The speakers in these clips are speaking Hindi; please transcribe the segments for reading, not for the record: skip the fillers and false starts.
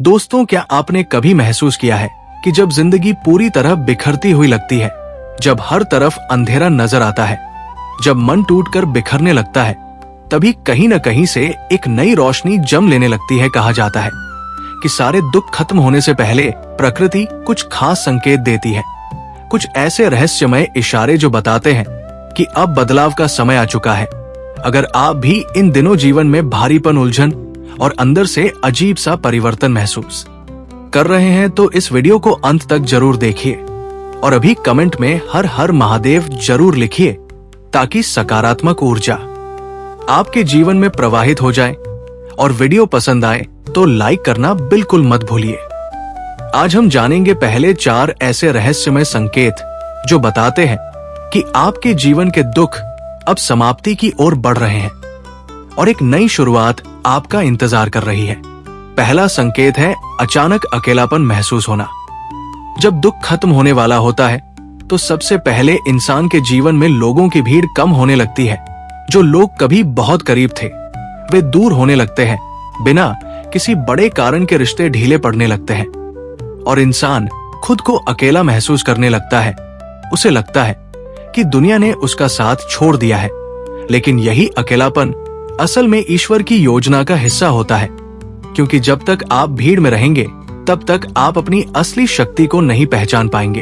दोस्तों, क्या आपने कभी महसूस किया है कि जब जिंदगी पूरी तरह बिखरती हुई लगती है, जब हर तरफ अंधेरा नजर आता है, जब मन टूटकर बिखरने लगता है, तभी कहीं न कहीं से एक नई रोशनी जम लेने लगती है। कहा जाता है कि सारे दुख खत्म होने से पहले प्रकृति कुछ खास संकेत देती है, कुछ ऐसे रहस्यमय इशारे जो बताते हैं कि अब बदलाव का समय आ चुका है। अगर आप भी इन दिनों जीवन में भारीपन, उलझन और अंदर से अजीब सा परिवर्तन महसूस कर रहे हैं, तो इस वीडियो को अंत तक जरूर देखिए और अभी कमेंट में हर हर महादेव जरूर लिखिए, ताकि सकारात्मक ऊर्जा आपके जीवन में प्रवाहित हो जाए। और वीडियो पसंद आए तो लाइक करना बिल्कुल मत भूलिए। आज हम जानेंगे पहले 4 ऐसे रहस्यमय संकेत जो बताते हैं कि आपके जीवन के दुख अब समाप्ति की ओर बढ़ रहे हैं और एक नई शुरुआत आपका इंतजार कर रही है। पहला संकेत है अचानक अकेलापन महसूस होना। जब दुख खत्म होने वाला होता है तो सबसे पहले इंसान के जीवन में लोगों की भीड़ कम होने लगती है। जो लोग कभी बहुत करीब थे वे दूर होने लगते हैं, बिना किसी बड़े कारण के रिश्ते ढीले पड़ने लगते हैं और इंसान खुद को अकेला महसूस करने लगता है। उसे लगता है कि दुनिया ने उसका साथ छोड़ दिया है, लेकिन यही अकेलापन असल में ईश्वर की योजना का हिस्सा होता है, क्योंकि जब तक आप भीड़ में रहेंगे तब तक आप अपनी असली शक्ति को नहीं पहचान पाएंगे।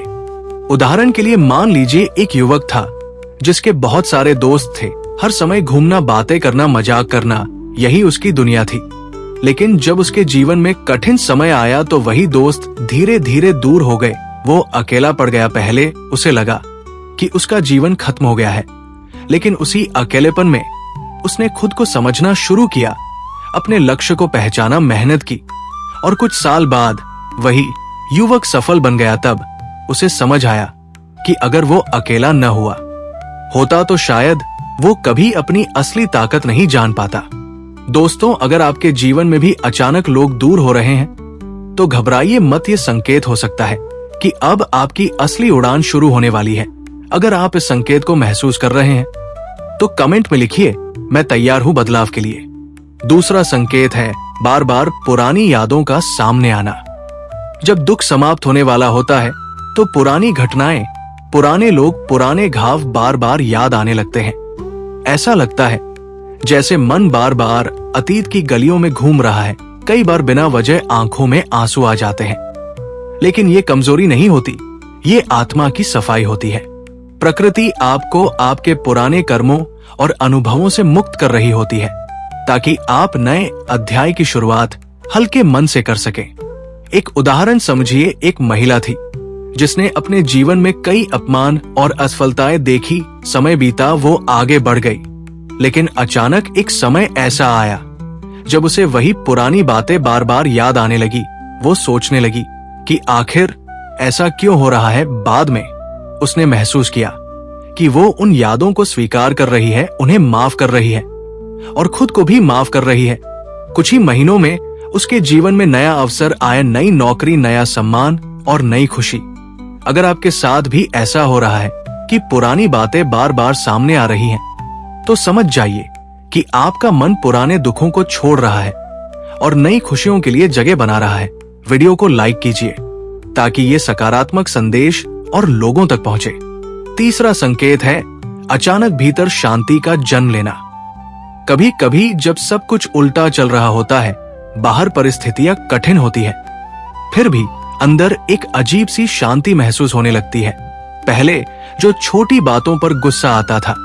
उदाहरण के लिए मान लीजिए एक युवक था जिसके बहुत सारे दोस्त थे। हर समय घूमना, बातें करना, मजाक करना, यही उसकी दुनिया थी। लेकिन जब उसके जीवन में कठिन समय आया तो वही दोस्त धीरे धीरे दूर हो गए। वो अकेला पड़ गया। पहले उसे लगा कि उसका जीवन खत्म हो गया है, लेकिन उसी अकेलेपन में उसने खुद को समझना शुरू किया, अपने लक्ष्य को पहचाना, मेहनत की और कुछ साल बाद वही युवक सफल बन गया। तब उसे समझ आया कि अगर वो अकेला न हुआ होता तो शायद वो कभी अपनी असली ताकत नहीं जान पाता। दोस्तों, अगर आपके जीवन में भी अचानक लोग दूर हो रहे हैं तो घबराइए मत। ये संकेत हो सकता है कि अब आपकी असली उड़ान शुरू होने वाली है। अगर आप इस संकेत को महसूस कर रहे हैं तो कमेंट में लिखिए, मैं तैयार हूं बदलाव के लिए। दूसरा संकेत है बार बार पुरानी यादों का सामने आना। जब दुख समाप्त होने वाला होता है तो पुरानी घटनाएं, पुराने लोग, पुराने घाव बार बार याद आने लगते हैं। ऐसा लगता है जैसे मन बार बार अतीत की गलियों में घूम रहा है। कई बार बिना वजह आंखों में आंसू आ जाते हैं, लेकिन ये कमजोरी नहीं होती, ये आत्मा की सफाई होती है। प्रकृति आपको आपके पुराने कर्मों और अनुभवों से मुक्त कर रही होती है, ताकि आप नए अध्याय की शुरुआत हल्के मन से कर सकें। एक उदाहरण समझिए, एक महिला थी जिसने अपने जीवन में कई अपमान और असफलताएं देखी। समय बीता, वो आगे बढ़ गई, लेकिन अचानक एक समय ऐसा आया जब उसे वही पुरानी बातें बार बार याद आने लगी। वो सोचने लगी कि आखिर ऐसा क्यों हो रहा है। बाद में उसने महसूस किया कि वो उन यादों को स्वीकार कर रही है, उन्हें माफ कर रही है और खुद को भी माफ कर रही है। कुछ ही महीनों में उसके जीवन में नया अवसर आया, नई नौकरी, नया सम्मान और नई खुशी। अगर आपके साथ भी ऐसा हो रहा है कि पुरानी बातें बार बार सामने आ रही हैं, तो समझ जाइए कि आपका मन पुराने दुखों को छोड़ रहा है और नई खुशियों के लिए जगह बना रहा है। वीडियो को लाइक कीजिए ताकि ये सकारात्मक संदेश और लोगों तक पहुंचे। तीसरा संकेत है अचानक भीतर शांति का जन्म लेना। कभी कभी जब सब कुछ उल्टा चल रहा होता है, बाहर परिस्थितियां कठिन होती है, फिर भी अंदर एक अजीब सी शांति महसूस होने लगती है। पहले जो छोटी बातों पर गुस्सा आता था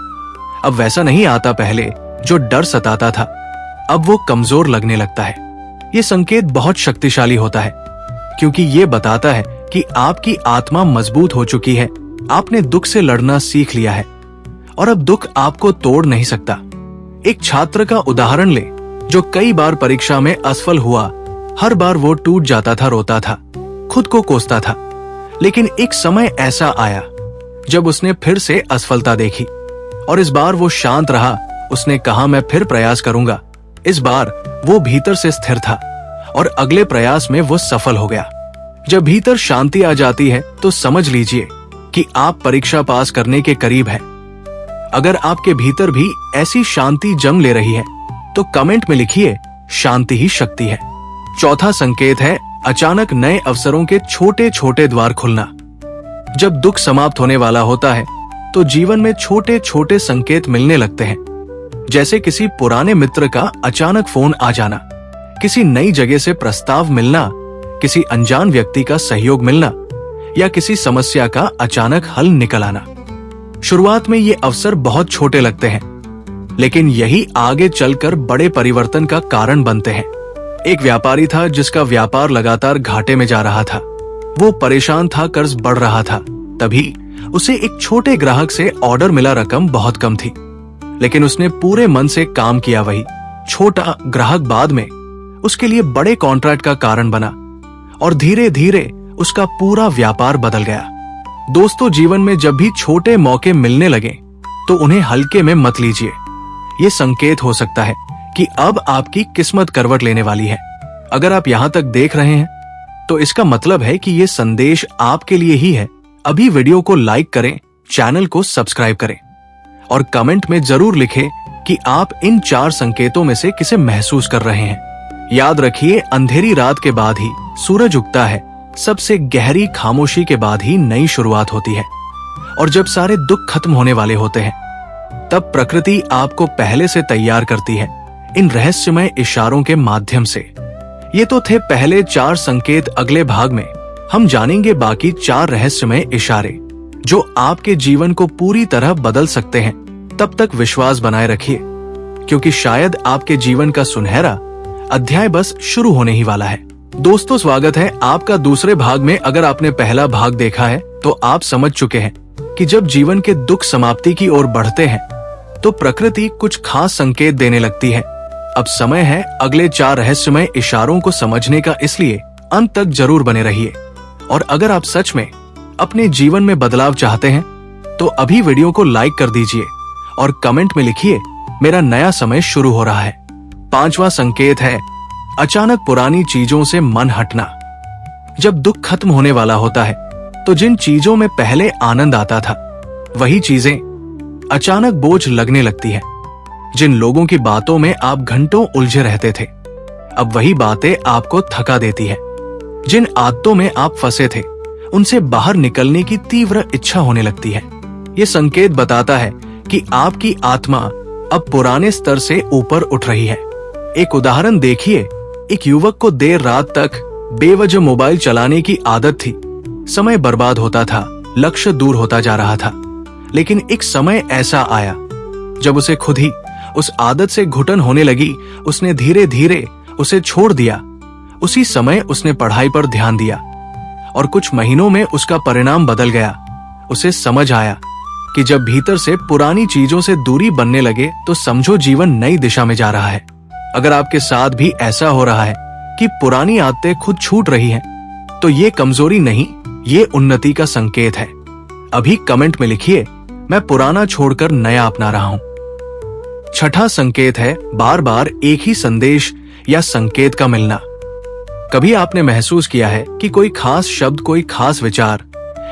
अब वैसा नहीं आता। पहले जो डर सताता था अब वो कमजोर लगने लगता है। ये संकेत बहुत शक्तिशाली होता है, क्योंकि ये बताता है कि आपकी आत्मा मजबूत हो चुकी है। आपने दुख से लड़ना सीख लिया है और अब दुख आपको तोड़ नहीं सकता। एक छात्र का उदाहरण ले जो कई बार परीक्षा में असफल हुआ। हर बार वो टूट जाता था, रोता था, खुद को कोसता था, लेकिन एक समय ऐसा आया जब उसने फिर से असफलता देखी और इस बार वो शांत रहा। उसने कहा, मैं फिर प्रयास करूंगा। इस बार वो भीतर से स्थिर था और अगले प्रयास में वो सफल हो गया। जब भीतर शांति आ जाती है तो समझ लीजिए कि आप परीक्षा पास करने के करीब हैं। अगर आपके भीतर भी ऐसी शांति जम ले रही है तो कमेंट में लिखिए, शांति ही शक्ति है। चौथा संकेत है अचानक नए अवसरों के छोटे छोटे द्वार खुलना। जब दुख समाप्त होने वाला होता है तो जीवन में छोटे छोटे संकेत मिलने लगते हैं, जैसे किसी पुराने मित्र का अचानक फोन आ जाना, किसी नई जगह से प्रस्ताव मिलना, किसी अनजान व्यक्ति का सहयोग मिलना या किसी समस्या का अचानक हल निकल आना। शुरुआत में ये अवसर बहुत छोटे लगते हैं, लेकिन यही आगे चलकर बड़े परिवर्तन का कारण बनते हैं। एक व्यापारी था जिसका व्यापार लगातार घाटे में जा रहा था। वो परेशान था, कर्ज बढ़ रहा था। तभी उसे एक छोटे ग्राहक से ऑर्डर मिला, रकम बहुत कम थी, लेकिन उसने पूरे मन से काम किया। वही छोटा ग्राहक बाद में उसके लिए बड़े कॉन्ट्रैक्ट का कारण बना और धीरे धीरे उसका पूरा व्यापार बदल गया। दोस्तों, जीवन में जब भी छोटे मौके मिलने लगे तो उन्हें हल्के में मत लीजिए। ये संकेत हो सकता है कि अब आपकी किस्मत करवट लेने वाली है। अगर आप यहाँ तक देख रहे हैं तो इसका मतलब है कि ये संदेश आपके लिए ही है। अभी वीडियो को लाइक करें, चैनल को सब्सक्राइब करें और कमेंट में जरूर लिखें कि आप इन 4 संकेतों में से किसे महसूस कर रहे हैं। याद रखिए, अंधेरी रात के बाद ही सूरज उगता है। सबसे गहरी खामोशी के बाद ही नई शुरुआत होती है। और जब सारे दुख खत्म होने वाले होते हैं तब प्रकृति आपको पहले से तैयार करती है इन रहस्यमय इशारों के माध्यम से। ये तो थे पहले 4 संकेत। अगले भाग में हम जानेंगे बाकी 4 रहस्यमय इशारे जो आपके जीवन को पूरी तरह बदल सकते हैं। तब तक विश्वास बनाए रखिए, क्योंकि शायद आपके जीवन का सुनहरा अध्याय बस शुरू होने ही वाला है। दोस्तों, स्वागत है आपका दूसरे भाग में। अगर आपने पहला भाग देखा है तो आप समझ चुके हैं कि जब जीवन के दुख समाप्ति की ओर बढ़ते हैं तो प्रकृति कुछ खास संकेत देने लगती है। अब समय है अगले 4 रहस्यमय इशारों को समझने का, इसलिए अंत तक जरूर बने रहिए। और अगर आप सच में अपने जीवन में बदलाव चाहते हैं तो अभी वीडियो को लाइक कर दीजिए और कमेंट में लिखिए, मेरा नया समय शुरू हो रहा है। 5वां संकेत है अचानक पुरानी चीजों से मन हटना। जब दुख खत्म होने वाला होता है तो जिन चीजों में पहले आनंद आता था वही चीजें अचानक बोझ लगने लगती है। जिन लोगों की बातों में आप घंटों उलझे रहते थे, अब वही बातें आपको थका देती है। जिन आदतों में आप फंसे थे, उनसे बाहर निकलने की तीव्र इच्छा होने लगती है। ये संकेत बताता है कि आपकी आत्मा अब पुराने स्तर से ऊपर उठ रही है। एक उदाहरण देखिए, एक युवक को देर रात तक बेवजह मोबाइल चलाने की आदत थी। समय बर्बाद होता था, लक्ष्य दूर होता जा रहा था। लेकिन एक समय ऐसा आया जब उसे खुद ही उस आदत से घुटन होने लगी। उसने धीरे धीरे उसे छोड़ दिया। उसी समय उसने पढ़ाई पर ध्यान दिया और कुछ महीनों में उसका परिणाम बदल गया। उसे समझ आया कि जब भीतर से पुरानी चीजों से दूरी बनने लगे तो समझो जीवन नई दिशा में जा रहा है। अगर आपके साथ भी ऐसा हो रहा है कि पुरानी आदतें खुद छूट रही हैं, तो ये कमजोरी नहीं, ये उन्नति का संकेत है। अभी कमेंट में लिखिए, मैं पुराना छोड़कर नया अपना रहा हूं। 6वां संकेत है बार बार एक ही संदेश या संकेत का मिलना। कभी आपने महसूस किया है कि कोई खास शब्द, कोई खास विचार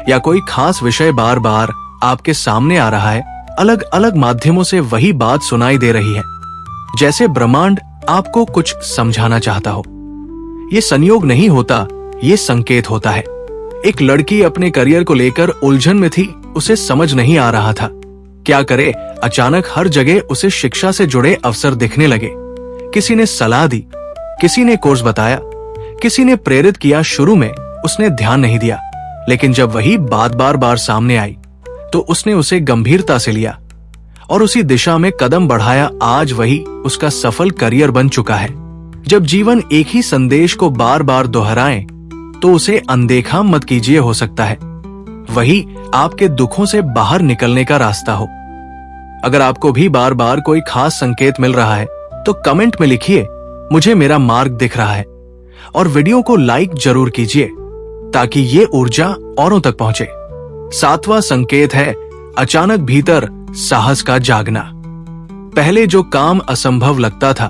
या कोई खास विषय बार बार आपके सामने आ रहा है? अलग अलग माध्यमों से वही बात सुनाई दे रही है, जैसे ब्रह्मांड आपको कुछ समझाना चाहता हो। ये संयोग नहीं होता, ये संकेत होता है। एक लड़की अपने करियर को लेकर उलझन में थी। उसे समझ नहीं आ रहा था क्या करे। अचानक हर जगह उसे शिक्षा से जुड़े अवसर दिखने लगे। किसी ने सलाह दी, किसी ने कोर्स बताया, किसी ने प्रेरित किया। शुरू में उसने ध्यान नहीं दिया, लेकिन जब वही बात बार बार सामने आई तो उसने उसे गंभीरता से लिया और उसी दिशा में कदम बढ़ाया। आज वही उसका सफल करियर बन चुका है। जब जीवन एक ही संदेश को बार बार दोहराए तो उसे अनदेखा मत कीजिए। हो सकता है वही आपके दुखों से बाहर निकलने का रास्ता हो। अगर आपको भी बार बार कोई खास संकेत मिल रहा है तो कमेंट में लिखिए, मुझे मेरा मार्ग दिख रहा है। और वीडियो को लाइक जरूर कीजिए ताकि ये ऊर्जा औरों तक पहुंचे। 7वां संकेत है अचानक भीतर साहस का जागना। पहले जो काम असंभव लगता था,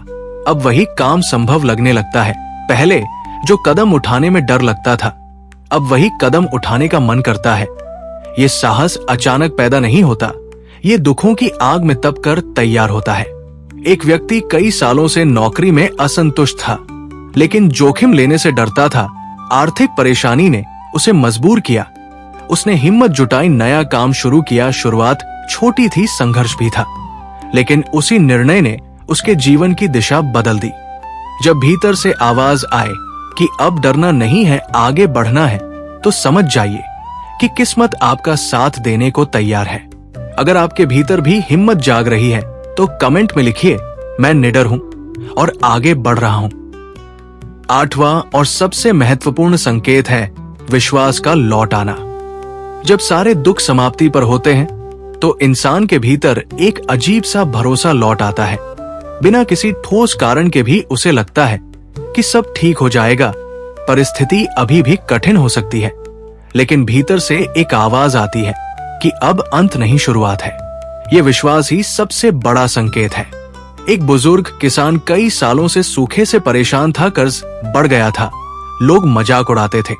अब वही काम संभव लगने लगता है। पहले जो कदम उठाने में डर लगता था, अब वही कदम उठाने का मन करता है। ये साहस अचानक पैदा नहीं होता, ये दुखों की आग में तपकर तैयार होता है। एक व्यक्ति कई सालों से नौकरी में असंतुष्ट था। लेकिन जोखिम लेने से डरता था। आर्थिक परेशानी ने उसे मजबूर किया। उसने हिम्मत जुटाई, नया काम शुरू किया। शुरुआत छोटी थी, संघर्ष भी था, लेकिन उसी निर्णय ने उसके जीवन की दिशा बदल दी। जब भीतर से आवाज आए कि अब डरना नहीं है, आगे बढ़ना है, तो समझ जाइए कि किस्मत आपका साथ देने को तैयार है। अगर आपके भीतर भी हिम्मत जाग रही है तो कमेंट में लिखिए, मैं निडर हूं और आगे बढ़ रहा हूं। 8वां और सबसे महत्वपूर्ण संकेत है विश्वास का लौट आना। जब सारे दुख समाप्ति पर होते हैं तो इंसान के भीतर एक अजीब सा भरोसा लौट आता है। बिना किसी ठोस कारण के भी उसे लगता है कि सब ठीक हो जाएगा। परिस्थिति अभी भी कठिन हो सकती है, लेकिन भीतर से एक आवाज आती है कि अब अंत नहीं, शुरुआत है। ये विश्वास ही सबसे बड़ा संकेत है। एक बुजुर्ग किसान कई सालों से सूखे से परेशान था, कर्ज बढ़ गया था, लोग मजाक उड़ाते थे।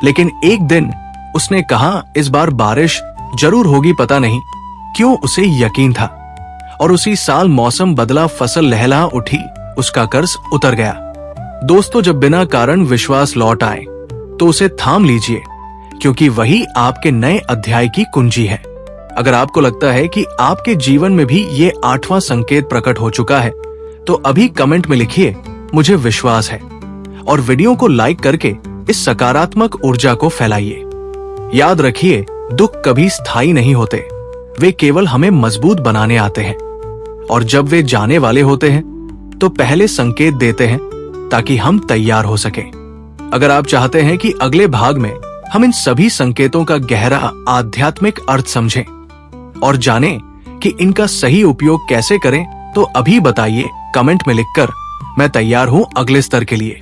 लेकिन एक दिन उसने कहा, इस बार बारिश जरूर होगी, पता नहीं क्यों उसे यकीन था। और उसी साल मौसम बदला, फसल लहला उठी, उसका कर्ज उतर गया। दोस्तों, जब बिना कारण विश्वास लौट आए तो उसे थाम लीजिए, क्योंकि वही आपके नए अध्याय की कुंजी है। अगर आपको लगता है कि आपके जीवन में भी ये 8वां संकेत प्रकट हो चुका है, तो अभी कमेंट में लिखिए, मुझे विश्वास है, और वीडियो को लाइक करके इस सकारात्मक ऊर्जा को फैलाइए। याद रखिए, दुख कभी स्थायी नहीं होते, वे केवल हमें मजबूत बनाने आते हैं। और जब वे जाने वाले होते हैं तो पहले संकेत देते हैं ताकि हम तैयार हो सके। अगर आप चाहते हैं कि अगले भाग में हम इन सभी संकेतों का गहरा आध्यात्मिक अर्थ समझें और जानें कि इनका सही उपयोग कैसे करें, तो अभी बताइए कमेंट में लिखकर, मैं तैयार हूं अगले स्तर के लिए।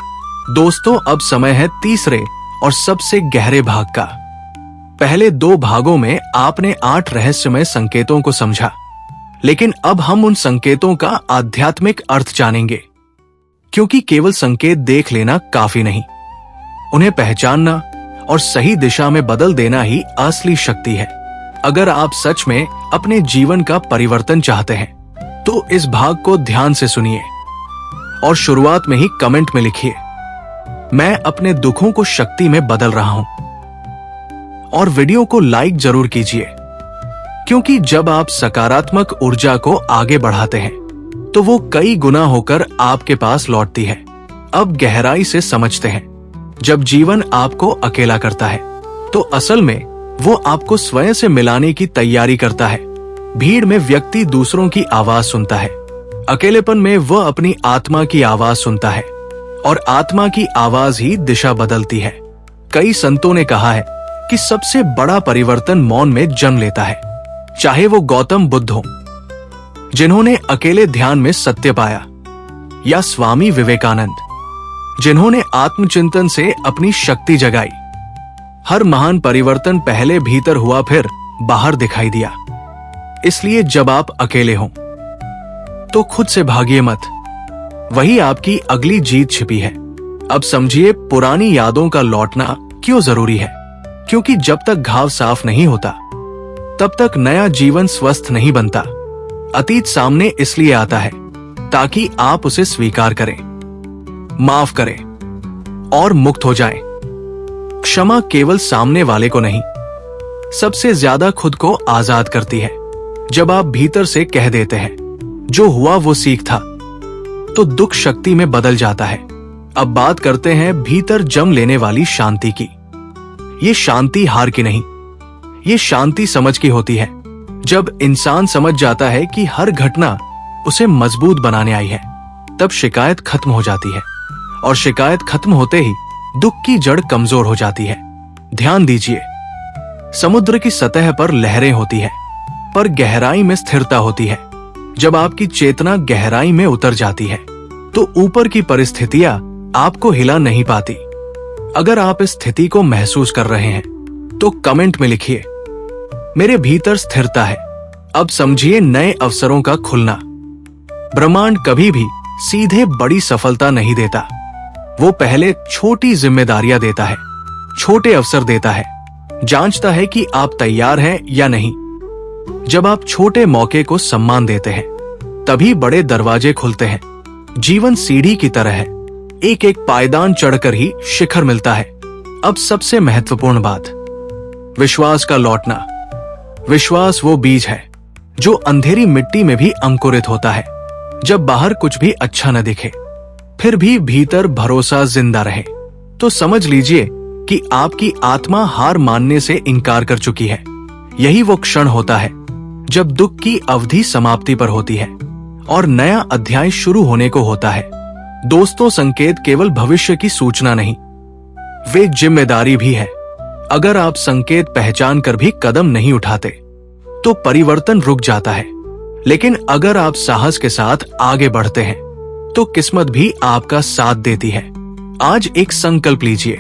दोस्तों, अब समय है तीसरे और सबसे गहरे भाग का। पहले 2 भागों में आपने 8 रहस्यमय संकेतों को समझा, लेकिन अब हम उन संकेतों का आध्यात्मिक अर्थ जानेंगे, क्योंकि केवल संकेत देख लेना काफी नहीं, उन्हें पहचानना और सही दिशा में बदल देना ही असली शक्ति है। अगर आप सच में अपने जीवन का परिवर्तन चाहते हैं तो इस भाग को ध्यान से सुनिए और शुरुआत में ही कमेंट में लिखिए, मैं अपने दुखों को शक्ति में बदल रहा हूं। और वीडियो को लाइक जरूर कीजिए, क्योंकि जब आप सकारात्मक ऊर्जा को आगे बढ़ाते हैं तो वो कई गुना होकर आपके पास लौटती है। अब गहराई से समझते हैं, जब जीवन आपको अकेला करता है तो असल में वो आपको स्वयं से मिलाने की तैयारी करता है। भीड़ में व्यक्ति दूसरों की आवाज सुनता है, अकेलेपन में वह अपनी आत्मा की आवाज सुनता है, और आत्मा की आवाज ही दिशा बदलती है। कई संतों ने कहा है कि सबसे बड़ा परिवर्तन मौन में जन्म लेता है। चाहे वो गौतम बुद्ध हो, जिन्होंने अकेले ध्यान में सत्य पाया, या स्वामी विवेकानंद, जिन्होंने आत्मचिंतन से अपनी शक्ति जगाई। हर महान परिवर्तन पहले भीतर हुआ, फिर बाहर दिखाई दिया। इसलिए जब आप अकेले हों तो खुद से भागिए मत, वही आपकी अगली जीत छिपी है। अब समझिए पुरानी यादों का लौटना क्यों जरूरी है, क्योंकि जब तक घाव साफ नहीं होता तब तक नया जीवन स्वस्थ नहीं बनता। अतीत सामने इसलिए आता है ताकि आप उसे स्वीकार करें, माफ करें और मुक्त हो जाएं। क्षमा केवल सामने वाले को नहीं, सबसे ज्यादा खुद को आजाद करती है। जब आप भीतर से कह देते हैं, जो हुआ वो सीख था, तो दुख शक्ति में बदल जाता है। अब बात करते हैं भीतर जम लेने वाली शांति की। ये शांति हार की नहीं, ये शांति समझ की होती है। जब इंसान समझ जाता है कि हर घटना उसे मजबूत बनाने आई है, तब शिकायत खत्म हो जाती है, और शिकायत खत्म होते ही दुख की जड़ कमजोर हो जाती है। ध्यान दीजिए, समुद्र की सतह पर लहरें होती है, पर गहराई में स्थिरता होती है। जब आपकी चेतना गहराई में उतर जाती है तो ऊपर की परिस्थितियां आपको हिला नहीं पाती। अगर आप इस स्थिति को महसूस कर रहे हैं तो कमेंट में लिखिए, मेरे भीतर स्थिरता है। अब समझिए नए अवसरों का खुलना। ब्रह्मांड कभी भी सीधे बड़ी सफलता नहीं देता, वो पहले छोटी जिम्मेदारियां देता है, छोटे अवसर देता है, जांचता है कि आप तैयार हैं या नहीं। जब आप छोटे मौके को सम्मान देते हैं, तभी बड़े दरवाजे खुलते हैं। जीवन सीढ़ी की तरह है, एक एक पायदान चढ़कर ही शिखर मिलता है। अब सबसे महत्वपूर्ण बात, विश्वास का लौटना। विश्वास वो बीज है जो अंधेरी मिट्टी में भी अंकुरित होता है। जब बाहर कुछ भी अच्छा न दिखे, फिर भी भीतर भरोसा जिंदा रहे, तो समझ लीजिए कि आपकी आत्मा हार मानने से इनकार कर चुकी है। यही वो क्षण होता है जब दुख की अवधि समाप्ति पर होती है और नया अध्याय शुरू होने को होता है। दोस्तों, संकेत केवल भविष्य की सूचना नहीं, वे जिम्मेदारी भी है। अगर आप संकेत पहचान कर भी कदम नहीं उठाते, तो परिवर्तन रुक जाता है। लेकिन अगर आप साहस के साथ आगे बढ़ते हैं, तो किस्मत भी आपका साथ देती है। आज एक संकल्प लीजिए,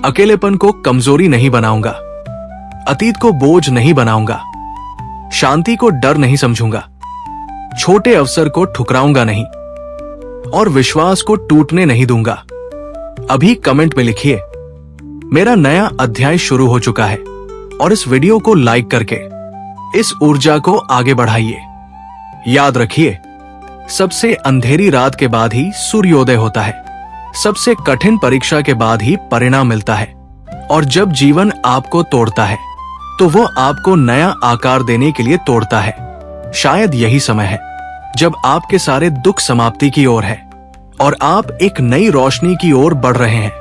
अकेलेपन को कमजोरी नहीं बनाऊंगा, अतीत को बोझ नहीं बनाऊंगा, शांति को डर नहीं समझूंगा, छोटे अवसर को ठुकराऊंगा नहीं और विश्वास को टूटने नहीं दूंगा। अभी कमेंट में लिखिए, मेरा नया अध्याय शुरू हो चुका है, और इस वीडियो को लाइक करके इस ऊर्जा को आगे बढ़ाइए। याद रखिए, सबसे अंधेरी रात के बाद ही सूर्योदय होता है, सबसे कठिन परीक्षा के बाद ही परिणाम मिलता है, और जब जीवन आपको तोड़ता है, तो वो आपको नया आकार देने के लिए तोड़ता है। शायद यही समय है जब आपके सारे दुख समाप्ति की ओर है और आप एक नई रोशनी की ओर बढ़ रहे हैं।